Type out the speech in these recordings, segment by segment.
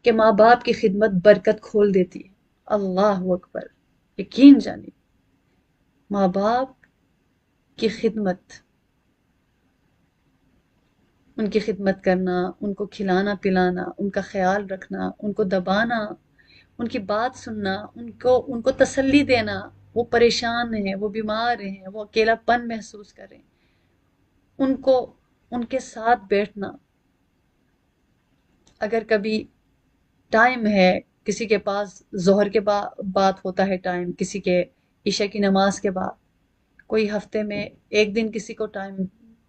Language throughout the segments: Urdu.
کہ ماں باپ کی خدمت برکت کھول دیتی ہے۔ اللہ اکبر، یقین جانیے، ماں باپ کی خدمت، ان کی خدمت کرنا، ان کو کھلانا پلانا، ان کا خیال رکھنا، ان کو دبانا، ان کی بات سننا، ان کو تسلی دینا، وہ پریشان ہیں، وہ بیمار ہیں، وہ اکیلا پن محسوس کریں، ان کے ساتھ بیٹھنا۔ اگر کبھی ٹائم ہے کسی کے پاس، ظہر کے بعد ہوتا ہے ٹائم، کسی کے عشاء کی نماز کے بعد، کوئی ہفتے میں ایک دن کسی کو ٹائم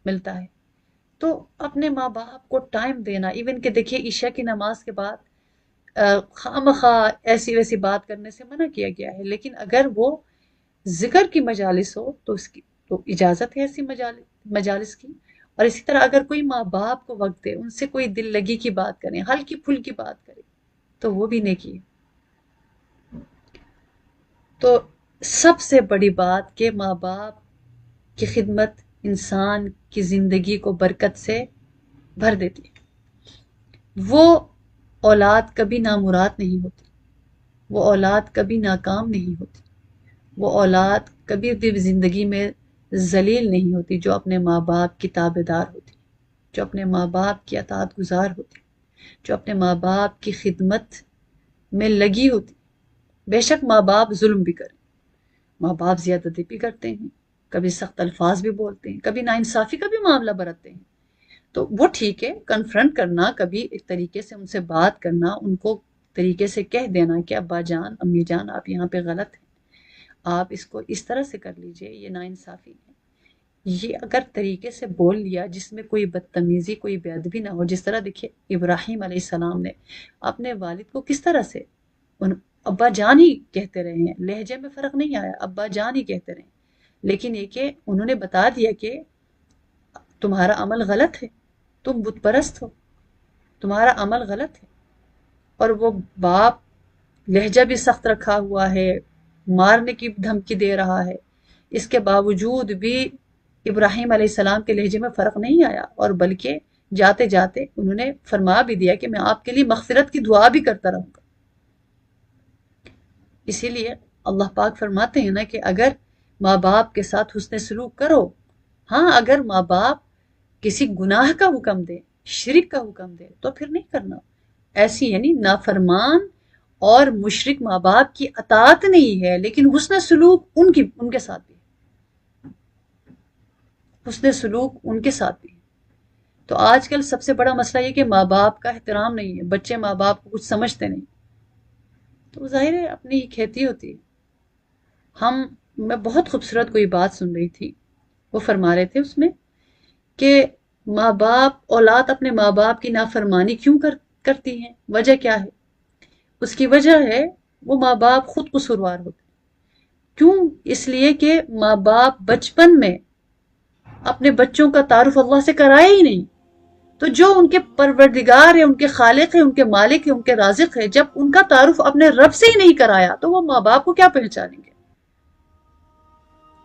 ملتا ہے، تو اپنے ماں باپ کو ٹائم دینا۔ ایون کہ دیکھیے عشاء کی نماز کے بعد خواہ ایسی ویسی بات کرنے سے منع کیا گیا ہے، لیکن اگر وہ ذکر کی مجالس ہو تو اس کی تو اجازت ہے ایسی مجالس کی۔ اور اسی طرح اگر کوئی ماں باپ کو وقت دے، ان سے کوئی دل لگی کی بات کریں، ہلکی پھلکی بات کرے، تو وہ بھی نیکی ہے۔ تو سب سے بڑی بات کہ ماں باپ کی خدمت انسان کی زندگی کو برکت سے بھر دیتی ہے۔ وہ اولاد کبھی نامراد نہیں ہوتی، وہ اولاد کبھی ناکام نہیں ہوتی، وہ اولاد کبھی بھی زندگی میں ذلیل نہیں ہوتی جو اپنے ماں باپ کی تابع دار ہوتی، جو اپنے ماں باپ کی اطاعت گزار ہوتی، جو اپنے ماں باپ کی خدمت میں لگی ہوتی۔ بے شک ماں باپ ظلم بھی کریں، ماں باپ زیادتی بھی کرتے ہیں، کبھی سخت الفاظ بھی بولتے ہیں، کبھی ناانصافی کا بھی معاملہ برتتے ہیں، تو وہ ٹھیک ہے، کنفرنٹ کرنا، کبھی ایک طریقے سے ان سے بات کرنا، ان کو طریقے سے کہہ دینا کہ ابا جان، امی جان، آپ یہاں پہ غلط ہیں، آپ اس کو اس طرح سے کر لیجئے، یہ ناانصافی ہے۔ یہ اگر طریقے سے بول لیا جس میں کوئی بدتمیزی، کوئی بے ادبی نہ ہو، جس طرح دیکھیے ابراہیم علیہ السلام نے اپنے والد کو کس طرح سے ابا جان ہی کہتے رہے ہیں، لہجے میں فرق نہیں آیا، ابا جان ہی کہتے رہے ہیں، لیکن یہ کہ انہوں نے بتا دیا کہ تمہارا عمل غلط ہے، تم بت پرست ہو، تمہارا عمل غلط ہے۔ اور وہ باپ لہجہ بھی سخت رکھا ہوا ہے، مارنے کی دھمکی دے رہا ہے، اس کے باوجود بھی ابراہیم علیہ السلام کے لہجے میں فرق نہیں آیا، اور بلکہ جاتے جاتے انہوں نے فرما بھی دیا کہ میں آپ کے لیے مغفرت کی دعا بھی کرتا رہوں گا۔ اسی لیے اللہ پاک فرماتے ہیں نا کہ اگر ماں باپ کے ساتھ حسن سلوک کرو، ہاں اگر ماں باپ کسی گناہ کا حکم دے، شرک کا حکم دے، تو پھر نہیں کرنا۔ ایسی یعنی نافرمان اور مشرک ماں باپ کی اطاعت نہیں ہے، لیکن حسن سلوک ان کے ساتھ بھی ہے، حسن سلوک ان کے ساتھ بھی ہے۔ تو آج کل سب سے بڑا مسئلہ یہ کہ ماں باپ کا احترام نہیں ہے، بچے ماں باپ کو کچھ سمجھتے نہیں، تو ظاہر ہے اپنی ہی کھیتی ہوتی ہے۔ میں بہت خوبصورت کوئی بات سن رہی تھی، وہ فرما رہے تھے اس میں کہ ماں باپ، اولاد اپنے ماں باپ کی نافرمانی کیوں کرتی ہیں، وجہ کیا ہے؟ اس کی وجہ ہے وہ ماں باپ خود قصوروار ہوتے ہیں۔ کیوں؟ اس لیے کہ ماں باپ بچپن میں اپنے بچوں کا تعارف اللہ سے کرایا ہی نہیں، تو جو ان کے پروردگار ہے، ان کے خالق ہے، ان کے مالک ہے، ان کے رازق ہے، جب ان کا تعارف اپنے رب سے ہی نہیں کرایا تو وہ ماں باپ کو کیا پہچانیں گے؟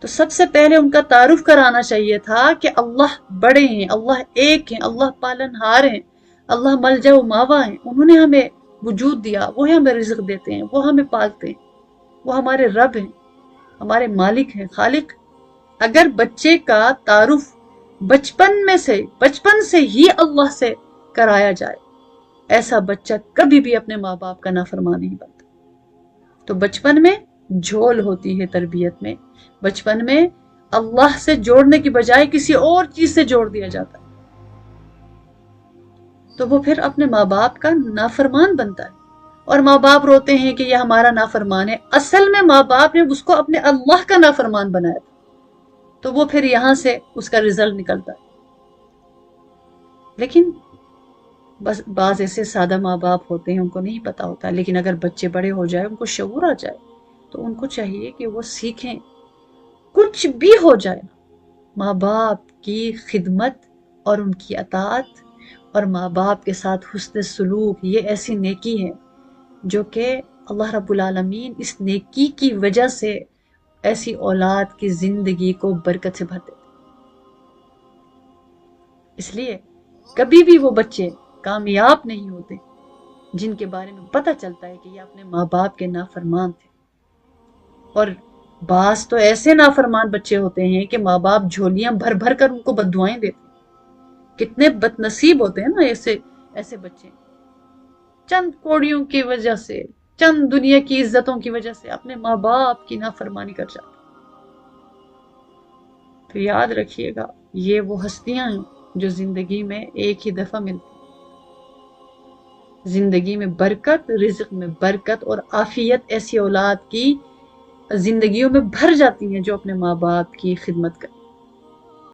تو سب سے پہلے ان کا تعارف کرانا چاہیے تھا کہ اللہ بڑے ہیں، اللہ ایک ہیں، اللہ پالن ہار ہیں، اللہ ملجا و ماوا ہیں، انہوں نے ہمیں وجود دیا، وہ ہمیں رزق دیتے ہیں، وہ ہمیں پالتے ہیں، وہ ہمارے رب ہیں، ہمارے مالک ہیں، خالق۔ اگر بچے کا تعارف بچپن سے ہی اللہ سے کرایا جائے، ایسا بچہ کبھی بھی اپنے ماں باپ کا نافرمان نہیں بنتا۔ تو بچپن میں جھول ہوتی ہے تربیت میں، بچپن میں اللہ سے جوڑنے کی بجائے کسی اور چیز سے جوڑ دیا جاتا ہے، تو وہ پھر اپنے ماں باپ کا نافرمان بنتا ہے، اور ماں باپ روتے ہیں کہ یہ ہمارا نافرمان ہے، اصل میں ماں باپ نے اس کو اپنے اللہ کا نافرمان بنایا تھا، تو وہ پھر یہاں سے اس کا رزلٹ نکلتا ہے۔ لیکن بس بعض ایسے سادہ ماں باپ ہوتے ہیں، ان کو نہیں پتا ہوتا، لیکن اگر بچے بڑے ہو جائے، ان کو شعور آ جائے، تو ان کو چاہیے کہ وہ سیکھیں، کچھ بھی ہو جائے، ماں باپ کی خدمت اور ان کی اطاعت اور ماں باپ کے ساتھ حسن سلوک، یہ ایسی نیکی ہے جو کہ اللہ رب العالمین اس نیکی کی وجہ سے ایسی اولاد کی زندگی کو برکت سے بھر دیتے۔ اس لیے کبھی بھی وہ بچے کامیاب نہیں ہوتے جن کے بارے میں پتہ چلتا ہے کہ یہ اپنے ماں باپ کے نافرمان تھے. اور بعض تو ایسے نافرمان بچے ہوتے ہیں کہ ماں باپ جھولیاں بھر بھر کر ان کو بددعائیں دیتے ہیں. کتنے بد نصیب ہوتے ہیں نا ایسے بچے. چند کوڑیوں کی وجہ سے، چند دنیا کی عزتوں کی وجہ سے اپنے ماں باپ کی نافرمانی کر جاتے. تو یاد رکھیے گا، یہ وہ ہستیاں ہیں جو زندگی میں ایک ہی دفعہ ملتی. زندگی میں برکت، رزق میں برکت اور عافیت ایسی اولاد کی زندگیوں میں بھر جاتی ہیں جو اپنے ماں باپ کی خدمت کرتی.